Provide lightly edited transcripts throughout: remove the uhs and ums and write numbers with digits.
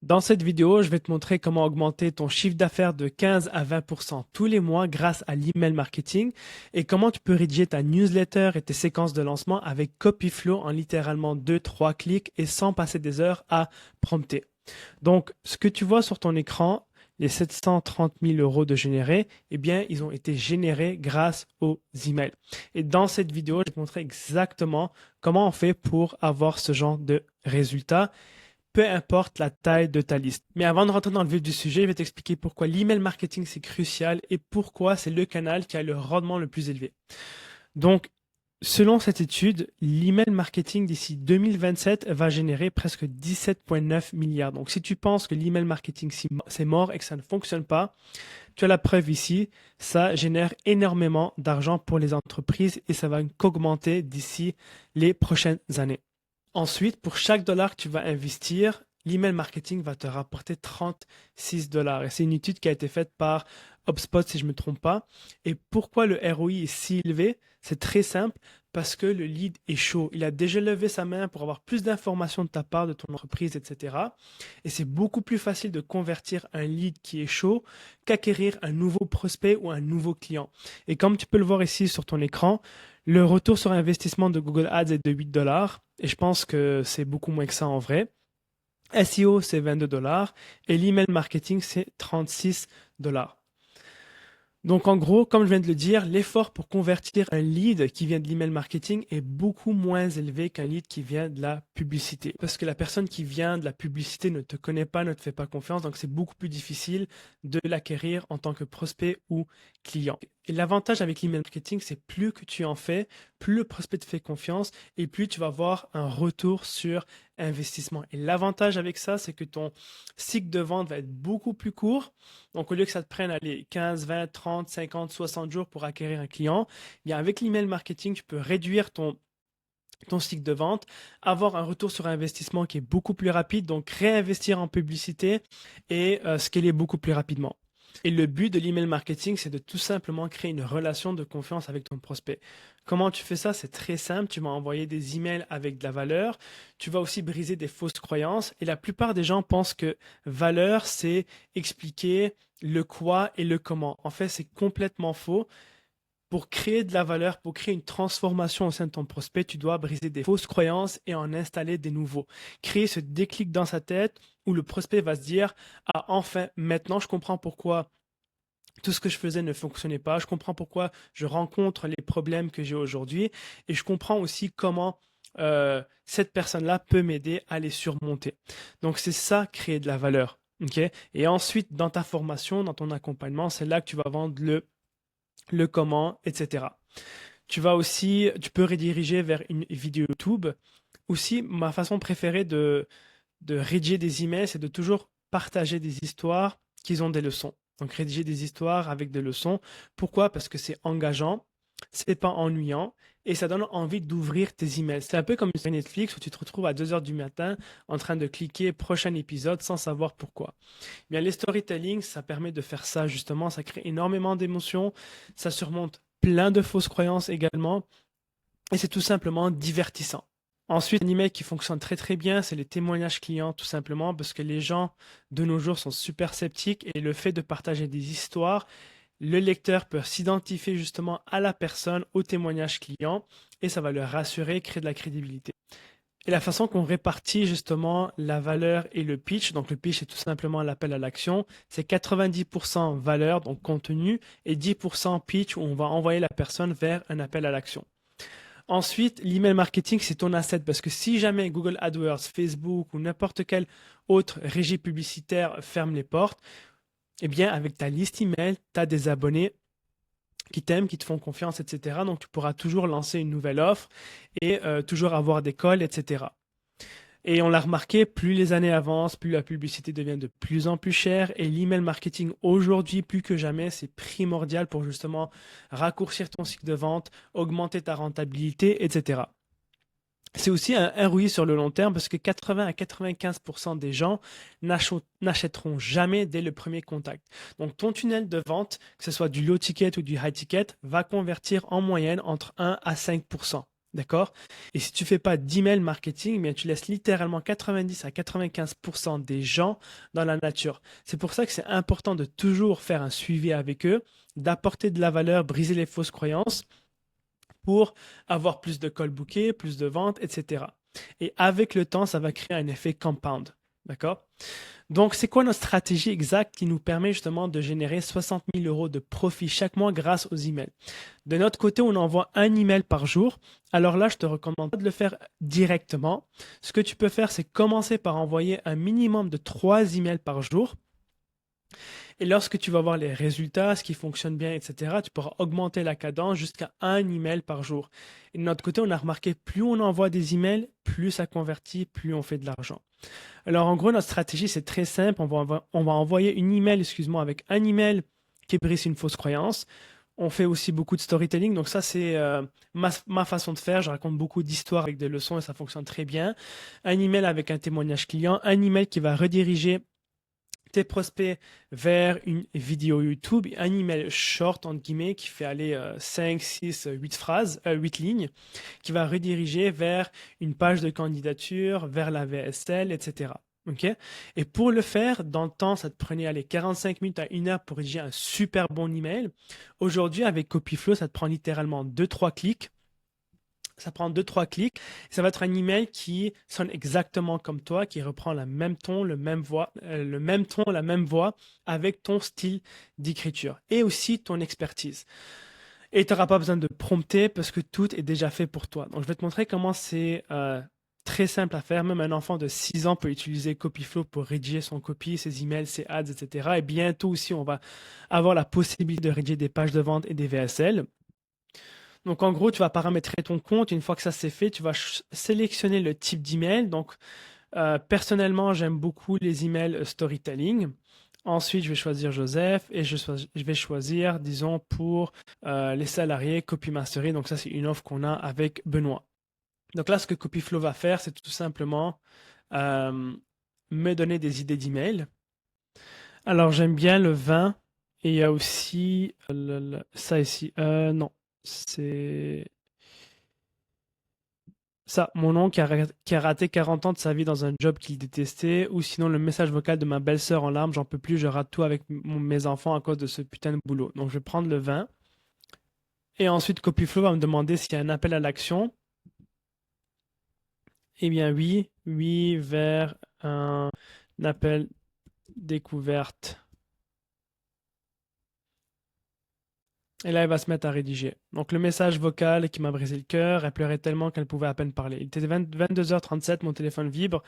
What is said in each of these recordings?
Dans cette vidéo, je vais te montrer comment augmenter ton chiffre d'affaires de 15 à 20% tous les mois grâce à l'email marketing et comment tu peux rédiger ta newsletter et tes séquences de lancement avec Copyflow en littéralement 2-3 clics et sans passer des heures à prompter. Donc, ce que tu vois sur ton écran, les 730 000 euros de générés, eh bien, ils ont été générés grâce aux emails. Et dans cette vidéo, je vais te montrer exactement comment on fait pour avoir ce genre de résultats peu importe la taille de ta liste. Mais avant de rentrer dans le vif du sujet, je vais t'expliquer pourquoi l'email marketing c'est crucial et pourquoi c'est le canal qui a le rendement le plus élevé. Donc, selon cette étude, l'email marketing d'ici 2027 va générer presque 17,9 milliards. Donc, si tu penses que l'email marketing c'est mort et que ça ne fonctionne pas, tu as la preuve ici, ça génère énormément d'argent pour les entreprises et ça va qu'augmenter d'ici les prochaines années. Ensuite, pour chaque dollar que tu vas investir, l'email marketing va te rapporter 36 dollars. Et c'est une étude qui a été faite par HubSpot, si je ne me trompe pas. Et pourquoi le ROI est si élevé? C'est très simple, parce que le lead est chaud. Il a déjà levé sa main pour avoir plus d'informations de ta part, de ton entreprise, etc. Et c'est beaucoup plus facile de convertir un lead qui est chaud qu'acquérir un nouveau prospect ou un nouveau client. Et comme tu peux le voir ici sur ton écran, le retour sur investissement de Google Ads est de 8 dollars et je pense que c'est beaucoup moins que ça en vrai. SEO, c'est 22 dollars et l'email marketing, c'est 36 dollars. Donc en gros, comme je viens de le dire, l'effort pour convertir un lead qui vient de l'email marketing est beaucoup moins élevé qu'un lead qui vient de la publicité. Parce que la personne qui vient de la publicité ne te connaît pas, ne te fait pas confiance, donc c'est beaucoup plus difficile de l'acquérir en tant que prospect ou client. Et l'avantage avec l'email marketing, c'est plus que tu en fais, plus le prospect te fait confiance et plus tu vas avoir un retour sur investissement. Et l'avantage avec ça, c'est que ton cycle de vente va être beaucoup plus court. Donc, au lieu que ça te prenne allez, 15, 20, 30, 50, 60 jours pour acquérir un client, bien avec l'email marketing, tu peux réduire ton cycle de vente, avoir un retour sur investissement qui est beaucoup plus rapide, donc réinvestir en publicité et scaler beaucoup plus rapidement. Et le but de l'email marketing, c'est de tout simplement créer une relation de confiance avec ton prospect. Comment tu fais ça? C'est très simple. Tu vas envoyer des emails avec de la valeur. Tu vas aussi briser des fausses croyances. Et la plupart des gens pensent que valeur, c'est expliquer le quoi et le comment. En fait, c'est complètement faux. Pour créer de la valeur, pour créer une transformation au sein de ton prospect, tu dois briser des fausses croyances et en installer des nouveaux. Créer ce déclic dans sa tête où le prospect va se dire, ah enfin, maintenant je comprends pourquoi tout ce que je faisais ne fonctionnait pas, je comprends pourquoi je rencontre les problèmes que j'ai aujourd'hui et je comprends aussi comment cette personne-là peut m'aider à les surmonter. Donc c'est ça, créer de la valeur. Okay. Et ensuite, dans ta formation, dans ton accompagnement, c'est là que tu vas vendre le comment, etc. Tu peux rediriger vers une vidéo YouTube. Aussi, ma façon préférée de rédiger des emails, c'est de toujours partager des histoires qui ont des leçons. Donc, rédiger des histoires avec des leçons. Pourquoi? Parce que c'est engageant, c'est pas ennuyant et ça donne envie d'ouvrir tes emails. C'est un peu comme sur Netflix où tu te retrouves à 2 heures du matin en train de cliquer prochain épisode sans savoir pourquoi. Bien, les storytelling, ça permet de faire ça justement, ça crée énormément d'émotions, ça surmonte plein de fausses croyances également, et c'est tout simplement divertissant. Ensuite, un email qui fonctionne très très bien, c'est les témoignages clients, tout simplement, parce que les gens de nos jours sont super sceptiques et le fait de partager des histoires, le lecteur peut s'identifier justement à la personne, au témoignage client, et ça va le rassurer, créer de la crédibilité. Et la façon qu'on répartit justement la valeur et le pitch, donc le pitch c'est tout simplement l'appel à l'action, c'est 90% valeur, donc contenu, et 10% pitch où on va envoyer la personne vers un appel à l'action. Ensuite, l'email marketing, c'est ton asset parce que si jamais Google AdWords, Facebook ou n'importe quelle autre régie publicitaire ferme les portes, eh bien, avec ta liste email, tu as des abonnés qui t'aiment, qui te font confiance, etc. Donc, tu pourras toujours lancer une nouvelle offre et toujours avoir des calls, etc. Et on l'a remarqué, plus les années avancent, plus la publicité devient de plus en plus chère. Et l'email marketing, aujourd'hui, plus que jamais, c'est primordial pour justement raccourcir ton cycle de vente, augmenter ta rentabilité, etc. C'est aussi un ROI sur le long terme parce que 80 à 95% des gens n'achèteront jamais dès le premier contact. Donc ton tunnel de vente, que ce soit du low ticket ou du high ticket, va convertir en moyenne entre 1 à 5% D'accord? Et si tu fais pas d'email marketing, eh bien, tu laisses littéralement 90 à 95% des gens dans la nature. C'est pour ça que c'est important de toujours faire un suivi avec eux, d'apporter de la valeur, briser les fausses croyances pour avoir plus de call bookés, plus de ventes, etc. Et avec le temps, ça va créer un effet compound. D'accord? Donc, c'est quoi notre stratégie exacte qui nous permet justement de générer 60 000 euros de profit chaque mois grâce aux emails? De notre côté, on envoie un email par jour. Alors là, je te recommande pas de le faire directement. Ce que tu peux faire, c'est commencer par envoyer un minimum de 3 emails par jour. Et lorsque tu vas voir les résultats, ce qui fonctionne bien, etc., tu pourras augmenter la cadence jusqu'à un email par jour. Et de notre côté, on a remarqué, plus on envoie des emails, plus ça convertit, plus on fait de l'argent. Alors, en gros, notre stratégie, c'est très simple. On va envoyer une email, excuse-moi, avec un email qui brise une fausse croyance. On fait aussi beaucoup de storytelling. Donc, ça, c'est ma façon de faire. Je raconte beaucoup d'histoires avec des leçons et ça fonctionne très bien. Un email avec un témoignage client. Un email qui va rediriger tes prospects vers une vidéo YouTube, un email short, entre guillemets, qui fait aller 5, 6, 8 phrases, 8 lignes, qui va rediriger vers une page de candidature, vers la VSL, etc. OK? Et pour le faire, dans le temps, ça te prenait aller 45 minutes à 1 heure pour rédiger un super bon email. Aujourd'hui, avec Copyflow, ça te prend littéralement 2-3 clics. Ça prend 2-3 clics. Ça va être un email qui sonne exactement comme toi, qui reprend le même ton, le même ton, la même voix, avec ton style d'écriture et aussi ton expertise. Et tu n'auras pas besoin de prompter parce que tout est déjà fait pour toi. Donc, je vais te montrer comment c'est très simple à faire. Même un enfant de 6 ans peut utiliser Copyflow pour rédiger son copy, ses emails, ses ads, etc. Et bientôt aussi, on va avoir la possibilité de rédiger des pages de vente et des VSL. Donc, en gros, tu vas paramétrer ton compte. Une fois que ça c'est fait, tu vas sélectionner le type d'email. Donc, personnellement, j'aime beaucoup les emails storytelling. Ensuite, je vais choisir Joseph et je vais choisir, disons, pour les salariés, Copy Mastery. Donc, ça, c'est une offre qu'on a avec Benoît. Donc là, ce que Copyflow va faire, c'est tout simplement euh, me donner des idées d'email. Alors, j'aime bien le 20 et il y a aussi ça ici. Non, c'est ça, mon oncle qui a raté 40 ans de sa vie dans un job qu'il détestait, ou sinon le message vocal de ma belle-sœur en larmes, j'en peux plus, je rate tout avec mes enfants à cause de ce putain de boulot. Donc je vais prendre le 20. Et ensuite, Copyflow va me demander s'il y a un appel à l'action. Eh bien oui, oui, vers un appel découverte. Et là, elle va se mettre à rédiger. Donc, le message vocal qui m'a brisé le cœur, elle pleurait tellement qu'elle pouvait à peine parler. Il était 22h37, mon téléphone vibre.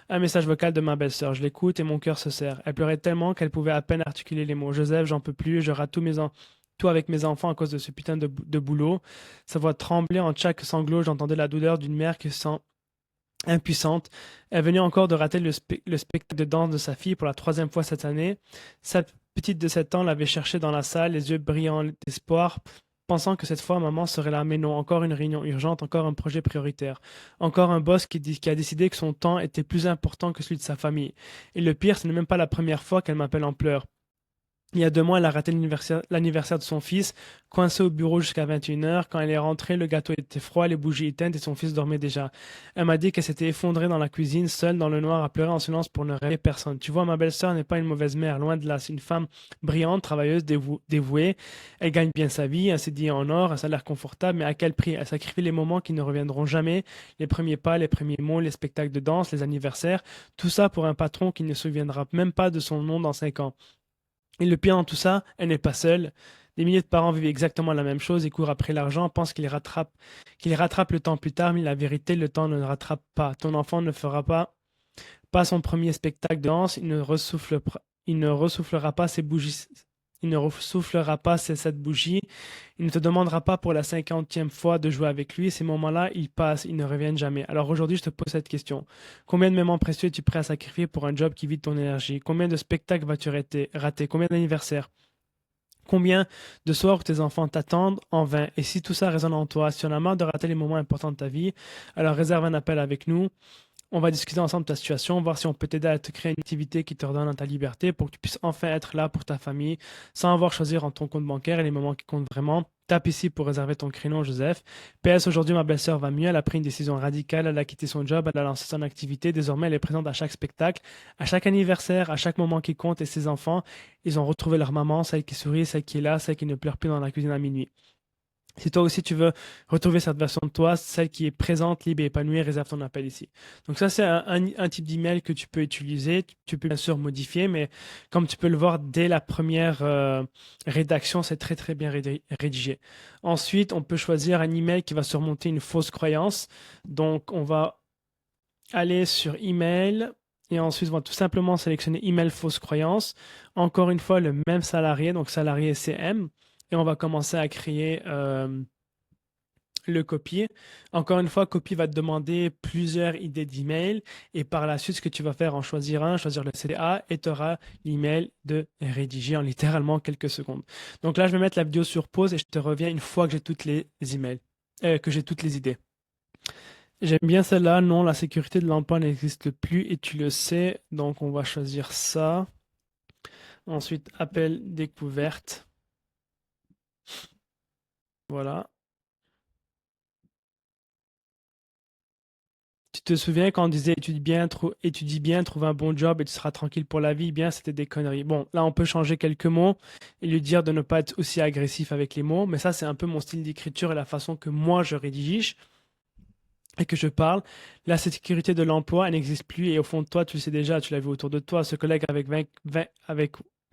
Un message vocal de ma belle-sœur. Je l'écoute et mon cœur se serre. Elle pleurait tellement qu'elle pouvait à peine articuler les mots. Joseph, j'en peux plus, je rate tout avec mes enfants à cause de ce putain de boulot. Sa voix tremblait en chaque sanglot. J'entendais la douleur d'une mère qui se sent impuissante. Elle venait encore de rater le spectacle de danse de sa fille pour la troisième fois cette année. Sa petite de 7 ans l'avait cherchée dans la salle, les yeux brillants d'espoir, pensant que cette fois maman serait là. Mais non, encore une réunion urgente, encore un projet prioritaire, encore un boss qui a décidé que son temps était plus important que celui de sa famille. Et le pire, ce n'est même pas la première fois qu'elle m'appelle en pleurs. Il y a 2 mois, elle a raté l'anniversaire de son fils, coincé au bureau jusqu'à 21h. Quand elle est rentrée, le gâteau était froid, les bougies éteintes et son fils dormait déjà. Elle m'a dit qu'elle s'était effondrée dans la cuisine, seule dans le noir, à pleurer en silence pour ne réveiller personne. Tu vois, ma belle-sœur n'est pas une mauvaise mère, loin de là. C'est une femme brillante, travailleuse, dévouée. Elle gagne bien sa vie, un CDI en or, un salaire confortable, mais à quel prix? Elle sacrifie les moments qui ne reviendront jamais, les premiers pas, les premiers mots, les spectacles de danse, les anniversaires. Tout ça pour un patron qui ne se souviendra même pas de son nom dans 5 ans. Et le pire dans tout ça, elle n'est pas seule. Des milliers de parents vivent exactement la même chose et courent après l'argent, pensent qu'il rattrape le temps plus tard, mais la vérité, le temps ne le rattrape pas. Ton enfant ne fera pas son premier spectacle de danse, il ne ressoufflera pas ses bougies, il ne ressoufflera pas cette bougie, il ne te demandera pas pour la 50e fois de jouer avec lui. Ces moments-là, ils passent, ils ne reviennent jamais. Alors aujourd'hui, je te pose cette question. Combien de moments précieux es-tu prêt à sacrifier pour un job qui vide ton énergie? Combien de spectacles vas-tu rater? Combien d'anniversaires? Combien de soirs où tes enfants t'attendent en vain? Et si tout ça résonne en toi, si tu en as marre de rater les moments importants de ta vie, alors réserve un appel avec nous. On va discuter ensemble de ta situation, voir si on peut t'aider à te créer une activité qui te redonne ta liberté pour que tu puisses enfin être là pour ta famille sans avoir choisi en ton compte bancaire et les moments qui comptent vraiment, tape ici pour réserver ton créneau, Joseph. PS, aujourd'hui, ma belle-sœur va mieux. Elle a pris une décision radicale. Elle a quitté son job. Elle a lancé son activité. Désormais, elle est présente à chaque spectacle, à chaque anniversaire, à chaque moment qui compte. Et ses enfants, ils ont retrouvé leur maman, celle qui sourit, celle qui est là, celle qui ne pleure plus dans la cuisine à minuit. Si toi aussi tu veux retrouver cette version de toi, celle qui est présente, libre et épanouie, réserve ton appel ici. Donc ça, c'est un type d'email que tu peux utiliser. Tu peux bien sûr modifier, mais comme tu peux le voir dès la première rédaction, c'est très très bien rédigé. Ensuite, on peut choisir un email qui va surmonter une fausse croyance. Donc on va aller sur email et ensuite on va tout simplement sélectionner email fausse croyance. Encore une fois, le même salarié, donc salarié CM. Et on va commencer à créer le copier. Encore une fois, copie va te demander plusieurs idées d'email et par la suite, ce que tu vas faire, en choisir un, choisir le CDA et tu auras l'email de rédiger en littéralement quelques secondes. Donc là, je vais mettre la vidéo sur pause et je te reviens une fois que j'ai toutes les emails, que j'ai toutes les idées. J'aime bien celle-là. Non, la sécurité de l'emploi n'existe plus et tu le sais. Donc on va choisir ça. Ensuite, appel découverte. Voilà. Tu te souviens quand on disait étudie bien, trouve un bon job et tu seras tranquille pour la vie, bien c'était des conneries. Bon, là on peut changer quelques mots et lui dire de ne pas être aussi agressif avec les mots, mais ça c'est un peu mon style d'écriture et la façon que moi je rédige et que je parle. La sécurité de l'emploi, elle n'existe plus et au fond de toi, tu le sais déjà, tu l'as vu autour de toi, ce collègue avec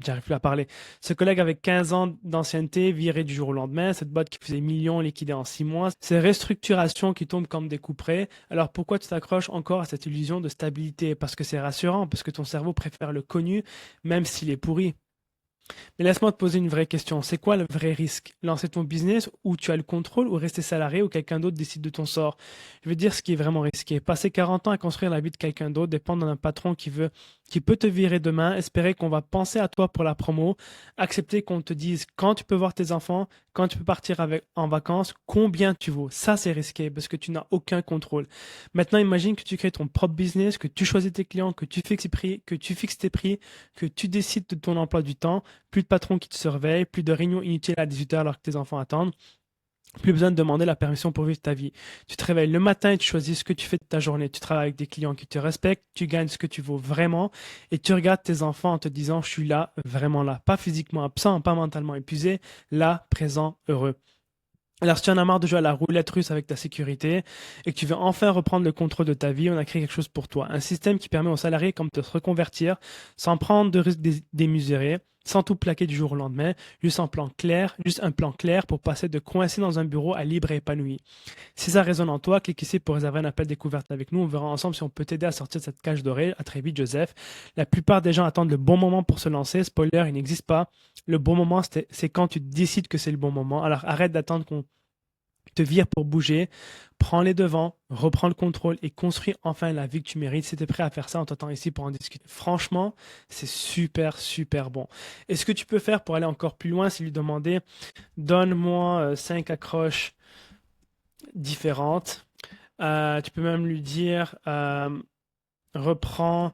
j'arrive plus à parler. Ce collègue avec 15 ans d'ancienneté viré du jour au lendemain, cette boîte qui faisait millions liquidée en 6 mois, ces restructurations qui tombent comme des couperets. Alors pourquoi tu t'accroches encore à cette illusion de stabilité? Parce que c'est rassurant, parce que ton cerveau préfère le connu, même s'il est pourri. Mais laisse-moi te poser une vraie question. C'est quoi le vrai risque? Lancer ton business où tu as le contrôle ou rester salarié où quelqu'un d'autre décide de ton sort? Je veux dire ce qui est vraiment risqué. Passer 40 ans à construire la vie de quelqu'un d'autre, dépendre d'un patron qui peut te virer demain, espérer qu'on va penser à toi pour la promo, accepter qu'on te dise quand tu peux voir tes enfants, quand tu peux partir en vacances, combien tu vaux. Ça, c'est risqué parce que tu n'as aucun contrôle. Maintenant, imagine que tu crées ton propre business, que tu choisis tes clients, que tu fixes tes prix, que tu décides de ton emploi du temps. Plus de patrons qui te surveillent, plus de réunions inutiles à 18 heures alors que tes enfants attendent, plus besoin de demander la permission pour vivre ta vie. Tu te réveilles le matin et tu choisis ce que tu fais de ta journée. Tu travailles avec des clients qui te respectent, tu gagnes ce que tu vaux vraiment et tu regardes tes enfants en te disant je suis là, vraiment là. Pas physiquement absent, pas mentalement épuisé, là, présent, heureux. Alors, si tu en as marre de jouer à la roulette russe avec ta sécurité et que tu veux enfin reprendre le contrôle de ta vie, on a créé quelque chose pour toi. Un système qui permet aux salariés comme de se reconvertir sans prendre de risques démesurés, sans tout plaquer du jour au lendemain, juste un plan clair pour passer de coincé dans un bureau à libre et épanoui. Si ça résonne en toi, clique ici pour réserver un appel découverte avec nous. On verra ensemble si on peut t'aider à sortir de cette cage dorée. À très vite, Joseph. La plupart des gens attendent le bon moment pour se lancer. Spoiler, il n'existe pas. Le bon moment, c'est quand tu décides que c'est le bon moment. Alors arrête d'attendre qu'on te vire pour bouger, prends les devants, reprends le contrôle et construis enfin la vie que tu mérites. Si tu es prêt à faire ça, on t'attend ici pour en discuter. Franchement, c'est super, super bon. Et ce que tu peux faire pour aller encore plus loin, c'est lui demander, donne-moi 5 accroches différentes. Tu peux même lui dire, reprends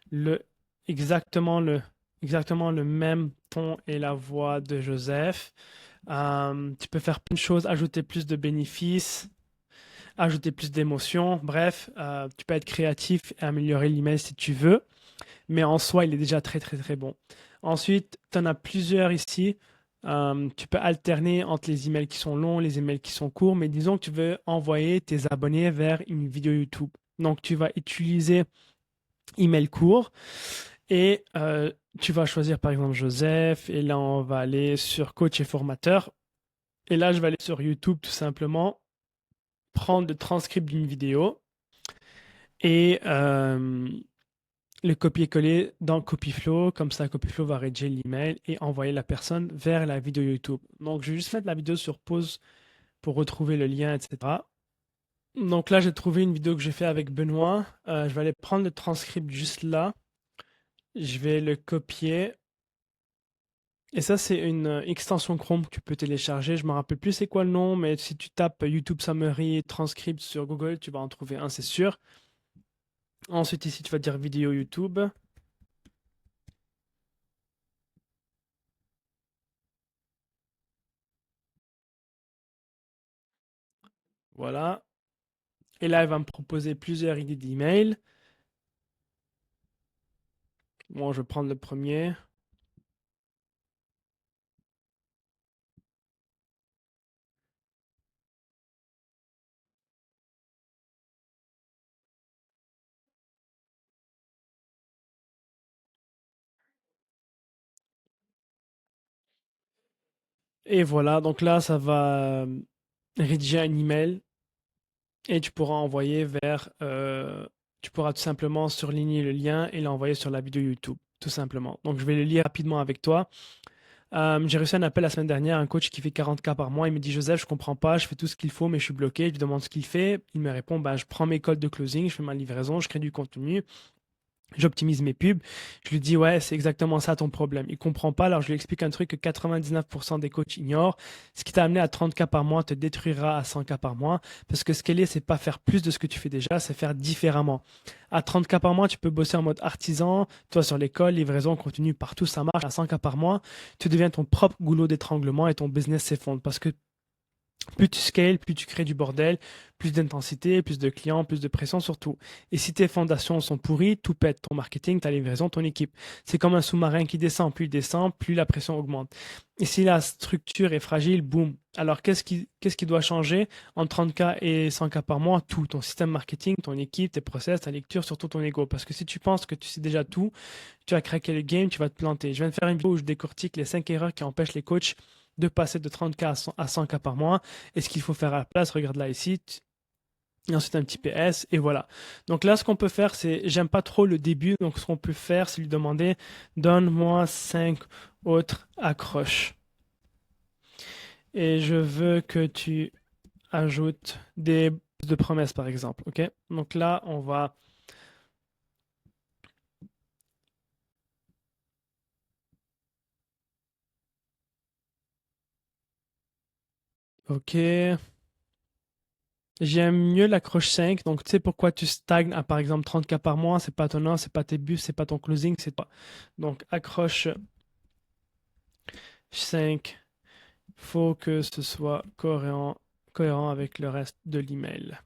le, exactement le, exactement le même ton et la voix de Joseph. Tu peux faire plein de choses, ajouter plus de bénéfices, ajouter plus d'émotions. Bref, tu peux être créatif et améliorer l'email si tu veux, mais en soi, il est déjà très, très, très bon. Ensuite, tu en as plusieurs ici. Tu peux alterner entre les emails qui sont longs, les emails qui sont courts, mais disons que tu veux envoyer tes abonnés vers une vidéo YouTube. Donc, tu vas utiliser email court et tu vas choisir par exemple Joseph et là on va aller sur coach et formateur et là je vais aller sur YouTube tout simplement, prendre le transcript d'une vidéo et le copier-coller dans Copyflow, comme ça Copyflow va rédiger l'email et envoyer la personne vers la vidéo YouTube. Donc je vais juste mettre la vidéo sur pause pour retrouver le lien, etc. Donc là j'ai trouvé une vidéo que j'ai fait avec Benoît. Je vais aller prendre le transcript juste là. Je vais le copier. Et ça, c'est une extension Chrome que tu peux télécharger. Je me rappelle plus c'est quoi le nom, mais si tu tapes YouTube Summary Transcript sur Google, tu vas en trouver un, c'est sûr. Ensuite, ici, tu vas dire vidéo YouTube. Voilà. Et là, elle va me proposer plusieurs idées d'email. Bon, je vais prendre le premier. Et voilà, donc là, ça va rédiger un email et tu pourras envoyer tu pourras tout simplement surligner le lien et l'envoyer sur la vidéo YouTube, tout simplement. Donc, je vais le lire rapidement avec toi. J'ai reçu un appel la semaine dernière, un coach qui fait 40K par mois. Il me dit, Joseph, je comprends pas, je fais tout ce qu'il faut, mais je suis bloqué. Je lui demande ce qu'il fait. Il me répond, bah, je prends mes codes de closing, je fais ma livraison, je crée du contenu. J'optimise mes pubs. Je lui dis, ouais, c'est exactement ça ton problème. Il comprend pas. Alors, je lui explique un truc que 99% des coachs ignorent. Ce qui t'a amené à 30K par mois te détruira à 100K par mois. Parce que scaler, c'est pas faire plus de ce que tu fais déjà, c'est faire différemment. À 30K par mois, tu peux bosser en mode artisan. Toi, sur l'école, livraison, contenu, partout, ça marche. À 100K par mois, tu deviens ton propre goulot d'étranglement et ton business s'effondre. Parce que plus tu scales, plus tu crées du bordel, plus d'intensité, plus de clients, plus de pression surtout. Et si tes fondations sont pourries, tout pète. Ton marketing, ta livraison, ton équipe. C'est comme un sous-marin qui descend. Plus il descend, plus la pression augmente. Et si la structure est fragile, boum. Alors qu'est-ce qui doit changer entre 30K et 100K par mois? Tout. Ton système marketing, ton équipe, tes process, ta lecture, surtout ton ego. Parce que si tu penses que tu sais déjà tout, tu vas craquer le game, tu vas te planter. Je viens de faire une vidéo où je décortique les 5 erreurs qui empêchent les coachs de passer de 30K à 100K par mois. Et ce qu'il faut faire à la place, regarde là ici. Et ensuite un petit PS, et voilà. Donc là, ce qu'on peut faire, c'est, j'aime pas trop le début, donc ce qu'on peut faire, c'est lui demander, donne-moi 5 autres accroches. Et je veux que tu ajoutes des de promesses, par exemple. OK? Donc là, on va. OK. J'aime mieux l'accroche 5. Donc, tu sais pourquoi tu stagnes à, par exemple, 30K par mois. C'est pas ton nom, c'est pas tes buts, c'est pas ton closing, c'est toi. Donc, accroche 5. Faut que ce soit cohérent avec le reste de l'email.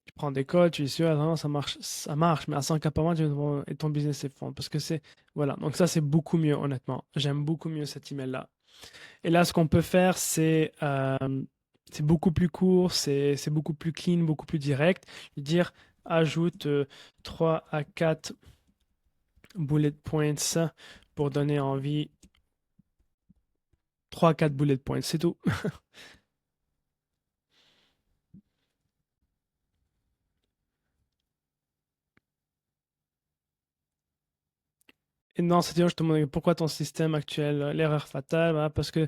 Tu prends des codes, tu dis, ah, non, ça marche, mais à 100K par mois, et ton business s'effondre. Parce que c'est, voilà. Donc ça, c'est beaucoup mieux, honnêtement. J'aime beaucoup mieux cet email-là. Et là, ce qu'on peut faire, c'est beaucoup plus court, c'est beaucoup plus clean, beaucoup plus direct. Dire, ajoute 3 à 4 bullet points pour donner envie. 3 à 4 bullet points, c'est tout. Et non, c'est-à-dire, je te demandais pourquoi ton système actuel, l'erreur fatale, voilà, parce que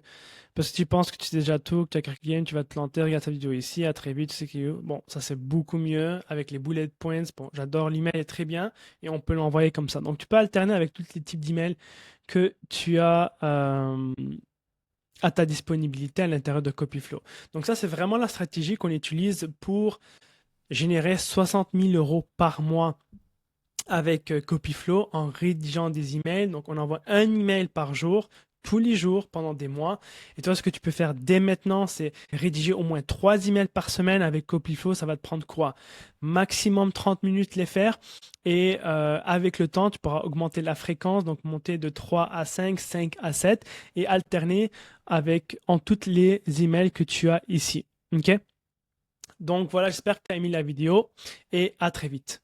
tu penses que tu sais déjà tout, que tu as craqué le game, tu vas te planter, regarde ta vidéo ici, à très vite, tu sais que, bon, ça c'est beaucoup mieux avec les bullet points. Bon, j'adore l'email, il est très bien, et on peut l'envoyer comme ça. Donc, tu peux alterner avec tous les types d'emails que tu as à ta disponibilité à l'intérieur de Copyflow. Donc, ça, c'est vraiment la stratégie qu'on utilise pour générer 60 000 euros par mois avec Copyflow en rédigeant des emails. Donc, on envoie un email par jour, tous les jours, pendant des mois. Et toi, ce que tu peux faire dès maintenant, c'est rédiger au moins 3 emails par semaine avec Copyflow. Ça va te prendre quoi? Maximum 30 minutes les faire. Et avec le temps, tu pourras augmenter la fréquence, donc monter de 3 à 5, 5 à 7 et alterner en toutes les emails que tu as ici. OK? Donc voilà, j'espère que tu as aimé la vidéo et à très vite.